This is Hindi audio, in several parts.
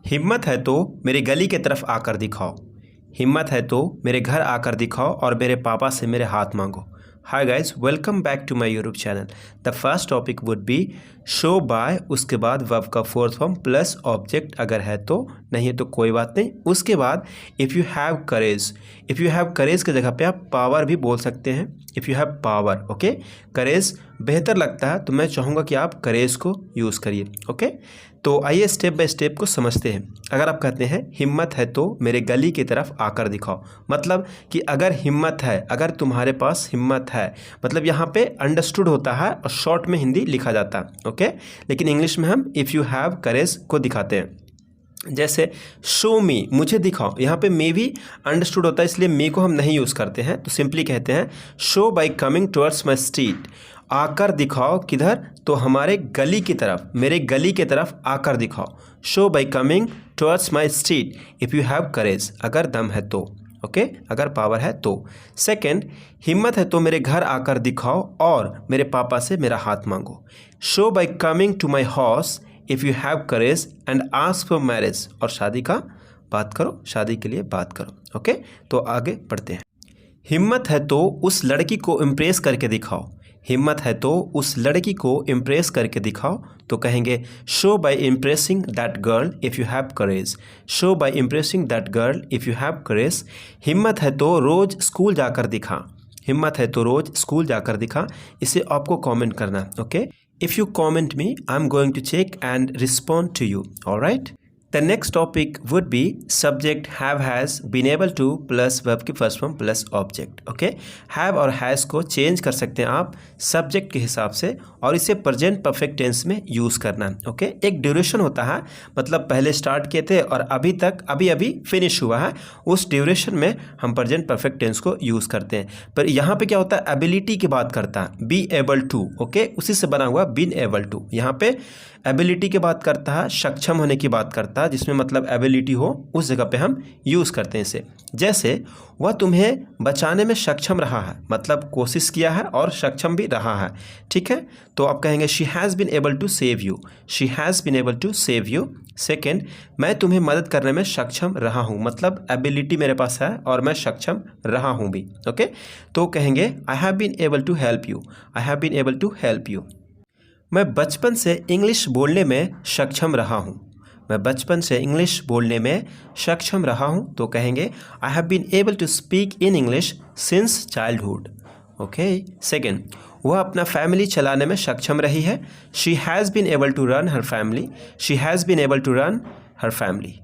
हिम्मत है तो मेरी गली की तरफ आकर दिखाओ। हिम्मत है तो मेरे घर आकर दिखाओ और मेरे पापा से मेरे हाथ मांगो। Hi guys, welcome back to my YouTube channel. The first topic would be show by, उसके बाद वर्ब का फोर्थ फॉर्म प्लस ऑब्जेक्ट अगर है तो, नहीं है तो कोई बात नहीं। उसके बाद if you have courage, if you have courage की जगह पे आप पावर भी बोल सकते हैं। If you have power, okay. Courage बेहतर लगता है तो मैं चाहूँगा कि आप करेज को यूज़ करिए, ओके। तो आइए स्टेप बाय स्टेप को समझते हैं। अगर आप कहते हैं हिम्मत है तो मेरे गली की तरफ आकर दिखाओ, मतलब कि अगर हिम्मत है, अगर तुम्हारे पास हिम्मत है, मतलब यहाँ पे अंडरस्टूड होता है और शॉर्ट में हिंदी लिखा जाता है, ओके। लेकिन इंग्लिश में हम इफ़ यू हैव करेज को दिखाते हैं। जैसे शो मी, मुझे दिखाओ, यहाँ पे मे भी अंडरस्टूड होता है इसलिए मे को हम नहीं यूज़ करते हैं, तो सिंपली कहते हैं show by coming towards my street. आकर दिखाओ किधर, तो हमारे गली की तरफ, मेरे गली की तरफ आकर दिखाओ। Show by coming towards my street if you have करेज, अगर दम है तो, ओके, अगर पावर है तो। सेकंड, हिम्मत है तो मेरे घर आकर दिखाओ और मेरे पापा से मेरा हाथ मांगो। Show by coming to my house if you have courage and ask for marriage, और शादी का बात करो, शादी के लिए बात करो, ओके। तो आगे बढ़ते हैं। हिम्मत है तो उस लड़की को इम्प्रेस करके दिखाओ। हिम्मत है तो उस लड़की को इम्प्रेस करके दिखाओ, तो कहेंगे show by impressing that girl if you have courage. Show by impressing that girl if you have courage. हिम्मत है तो रोज़ स्कूल जाकर दिखा। हिम्मत है तो रोज़ स्कूल जाकर दिखा। इसे आपको कमेंट करना, okay. If you comment me, I am going to check and respond to you, alright. The next topic would be subject have has been able to plus verb की first form plus object, okay. Have और हैज़ को चेंज कर सकते हैं आप सब्जेक्ट के हिसाब से और इसे प्रेजेंट परफेक्ट टेंस में यूज़ करना, ओके। एक ड्यूरेशन होता है, मतलब पहले स्टार्ट किए थे और अभी तक अभी अभी फिनिश हुआ है, उस ड्यूरेशन में हम प्रेजेंट परफेक्ट टेंस को यूज़ करते हैं। पर यहाँ पे क्या होता है, एबिलिटी की बात करता है, बी एबल टू, ओके, उसी से बना हुआ बीन एबल टू। यहाँ पे एबिलिटी की बात करता है, सक्षम होने की बात करता है, जिसमें मतलब एबिलिटी हो उस जगह पे हम यूज़ करते हैं इसे। जैसे वह तुम्हें बचाने में सक्षम रहा है, मतलब कोशिश किया है और सक्षम भी रहा है, ठीक है। तो आप कहेंगे she has been able to save you. She has been able to save you. Second, मैं तुम्हें मदद करने में सक्षम रहा हूँ, मतलब एबिलिटी मेरे पास है और मैं सक्षम रहा हूँ भी, ओके। तो कहेंगे I have been able to help you. I have been able to help you. मैं बचपन से इंग्लिश बोलने में सक्षम रहा हूँ। मैं बचपन से इंग्लिश बोलने में सक्षम रहा हूँ, तो कहेंगे I have been able to speak in English since childhood, okay. Second, वह अपना फैमिली चलाने में सक्षम रही है। She has been able to run her family. She has been able to run her family.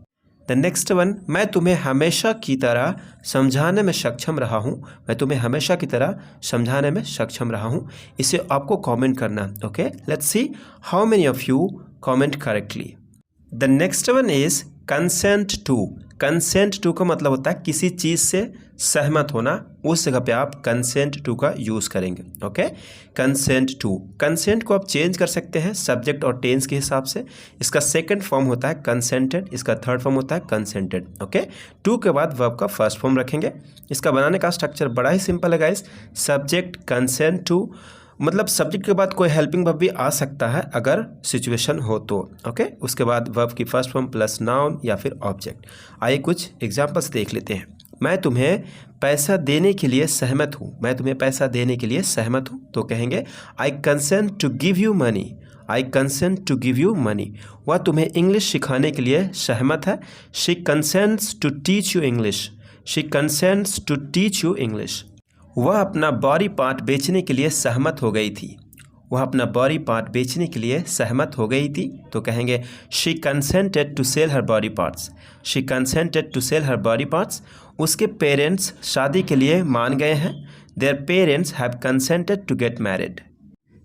The next one, मैं तुम्हें हमेशा की तरह समझाने में सक्षम रहा हूँ। मैं तुम्हें हमेशा की तरह समझाने में सक्षम रहा हूँ। इसे आपको कमेंट करना, okay. Let's see how many of you comment correctly. The next one is consent to. Consent to का मतलब होता है किसी चीज़ से सहमत होना, उस जगह पे आप कंसेंट टू का यूज़ करेंगे, ओके। कंसेंट टू, कंसेंट को आप चेंज कर सकते हैं सब्जेक्ट और टेंस के हिसाब से। इसका सेकंड फॉर्म होता है कंसेंटेड, इसका थर्ड फॉर्म होता है कंसेंटेड, ओके। टू के बाद वर्ब का फर्स्ट फॉर्म रखेंगे। इसका बनाने का स्ट्रक्चर बड़ा ही सिंपल है गाइस। सब्जेक्ट कंसेंट टू, मतलब सब्जेक्ट के बाद कोई हेल्पिंग वर्ब भी आ सकता है अगर सिचुएशन हो तो, ओके। उसके बाद वर्ब की फर्स्ट फॉर्म प्लस नाउन या फिर ऑब्जेक्ट। आइए कुछ एग्जांपल्स देख लेते हैं। मैं तुम्हें पैसा देने के लिए सहमत हूँ। मैं तुम्हें पैसा देने के लिए सहमत हूँ, तो कहेंगे I consent to give you money. I consent to give you money. वह तुम्हें इंग्लिश सिखाने के लिए सहमत है। She consents to teach you English. She consents to teach you English. वह अपना बॉडी पार्ट बेचने के लिए सहमत हो गई थी। वह अपना बॉडी पार्ट बेचने के लिए सहमत हो गई थी, तो कहेंगे she consented to sell her body parts. She consented to sell her body parts. उसके पेरेंट्स शादी के लिए मान गए हैं। Their parents have consented to get married.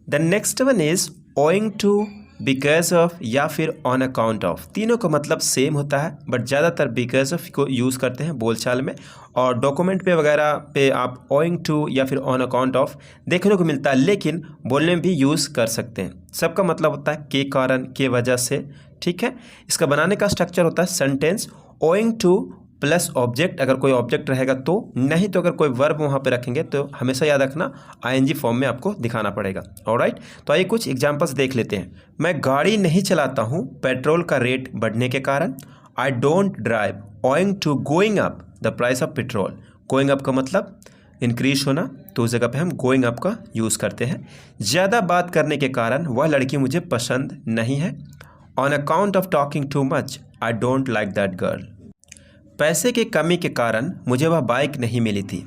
The next one is owing to, because of या फिर ऑन अकाउंट ऑफ। तीनों का मतलब सेम होता है, बट ज़्यादातर बिकॉज ऑफ को यूज़ करते हैं बोलचाल में, और डॉक्यूमेंट पे वगैरह पे आप ओइंग टू या फिर ऑन अकाउंट ऑफ देखने को मिलता है, लेकिन बोलने में भी यूज़ कर सकते हैं। सबका मतलब होता है के कारण, के वजह से, ठीक है। इसका बनाने का स्ट्रक्चर होता है sentence owing to plus object, अगर कोई ऑब्जेक्ट रहेगा तो, नहीं तो अगर कोई वर्ब वहाँ पे रखेंगे तो हमेशा याद रखना आईएनजी फॉर्म में आपको दिखाना पड़ेगा, ऑलराइट। तो आइए कुछ एग्जांपल्स देख लेते हैं। मैं गाड़ी नहीं चलाता हूँ पेट्रोल का रेट बढ़ने के कारण। I don't drive owing to going up the price of petrol. Going up का मतलब इंक्रीज होना, तो उस जगह पे हम गोइंग अप का यूज़ करते हैं। ज़्यादा बात करने के कारण वह लड़की मुझे पसंद नहीं है। On account of talking too much I don't like that girl. पैसे की कमी के कारण मुझे वह बाइक नहीं मिली थी।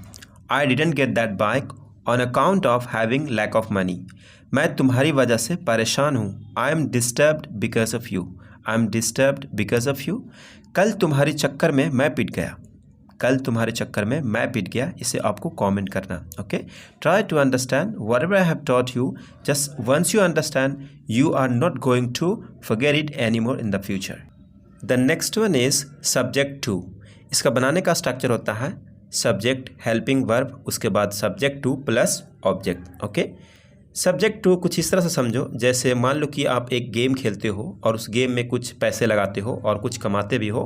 I didn't get that bike on account of having lack of money. मैं तुम्हारी वजह से परेशान हूँ। I am disturbed because of you. I am disturbed because of you. कल तुम्हारे चक्कर में मैं पिट गया। कल तुम्हारे चक्कर में मैं पिट गया, इसे आपको कमेंट करना। Okay, try to understand whatever I have taught you. Just once you understand you are not going to forget it any more in the future. The next one is subject to. इसका बनाने का स्ट्रक्चर होता है सब्जेक्ट हेल्पिंग वर्ब, उसके बाद subject to plus object. Okay, subject to कुछ इस तरह से समझो, जैसे मान लो कि आप एक गेम खेलते हो और उस गेम में कुछ पैसे लगाते हो और कुछ कमाते भी हो,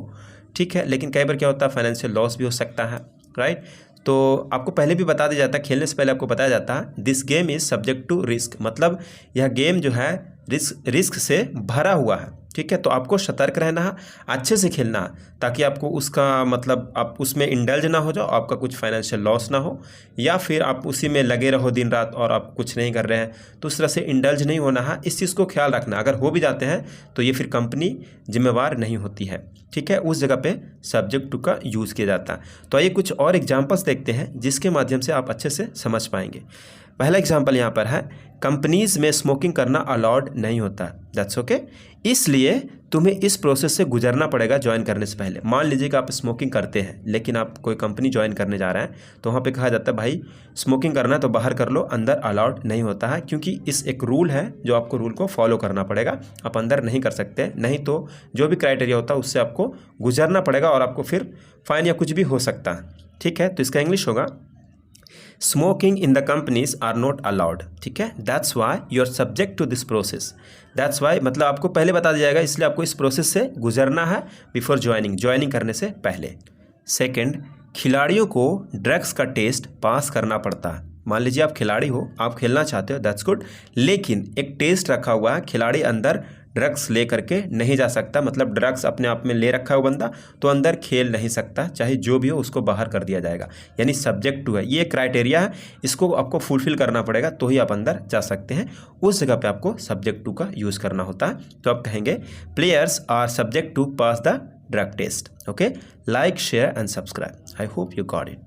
ठीक है, लेकिन कई बार क्या होता है फाइनेंशियल लॉस भी हो सकता है, राइट। तो आपको पहले भी बता दिया जाता है, खेलने से पहले आपको बताया जाता है this game is subject to risk, मतलब यह गेम जो है रिस्क से भरा हुआ है, ठीक है। तो आपको सतर्क रहना है, अच्छे से खेलना है, ताकि आपको उसका मतलब आप उसमें इंडल्ज ना हो जाओ, आपका कुछ फाइनेंशियल लॉस ना हो, या फिर आप उसी में लगे रहो दिन रात और आप कुछ नहीं कर रहे हैं, तो उस तरह से इंडल्ज नहीं होना है। इस चीज़ को ख्याल रखना, अगर हो भी जाते हैं तो ये फिर कंपनी जिम्मेवार नहीं होती है, ठीक है। उस जगह पे सब्जेक्ट टू का यूज़ किया जाता है। तो आइए कुछ और एग्जाम्पल्स देखते हैं जिसके माध्यम से आप अच्छे से समझ पाएंगे। पहला एग्जाम्पल यहाँ पर है, कंपनीज़ में स्मोकिंग करना अलाउड नहीं होता। दैट्स ओके, इसलिए तुम्हें इस प्रोसेस से गुजरना पड़ेगा ज्वाइन करने से पहले। मान लीजिए कि आप स्मोकिंग करते हैं, लेकिन आप कोई कंपनी ज्वाइन करने जा रहे हैं, तो वहाँ पे कहा जाता है भाई स्मोकिंग करना है तो बाहर कर लो, अंदर अलाउड नहीं होता है, क्योंकि इस एक रूल है जो आपको रूल को फॉलो करना पड़ेगा। आप अंदर नहीं कर सकते, नहीं तो जो भी क्राइटेरिया होता है उससे आपको गुजरना पड़ेगा और आपको फिर फाइन या कुछ भी हो सकता है, ठीक है। तो इसका इंग्लिश होगा smoking in the companies are not allowed, ठीक है। That's why you are subject to this process. That's why मतलब आपको पहले बता दिया जाएगा, इसलिए आपको इस प्रोसेस से गुजरना है बिफोर ज्वाइनिंग करने से पहले। सेकंड, खिलाड़ियों को ड्रग्स का टेस्ट पास करना पड़ता है। मान लीजिए आप खिलाड़ी हो, आप खेलना चाहते हो, दैट्स गुड, लेकिन एक टेस्ट रखा हुआ है, खिलाड़ी अंदर ड्रग्स ले करके नहीं जा सकता, मतलब ड्रग्स अपने आप में ले रखा है वो बंदा, तो अंदर खेल नहीं सकता, चाहे जो भी हो उसको बाहर कर दिया जाएगा। यानी सब्जेक्ट टू है, ये क्राइटेरिया है, इसको आपको फुलफिल करना पड़ेगा तो ही आप अंदर जा सकते हैं। उस जगह पे आपको सब्जेक्ट टू का यूज़ करना होता है। तो आप कहेंगे players are subject to pass the drug test. Okay, like share and subscribe. I hope you got it.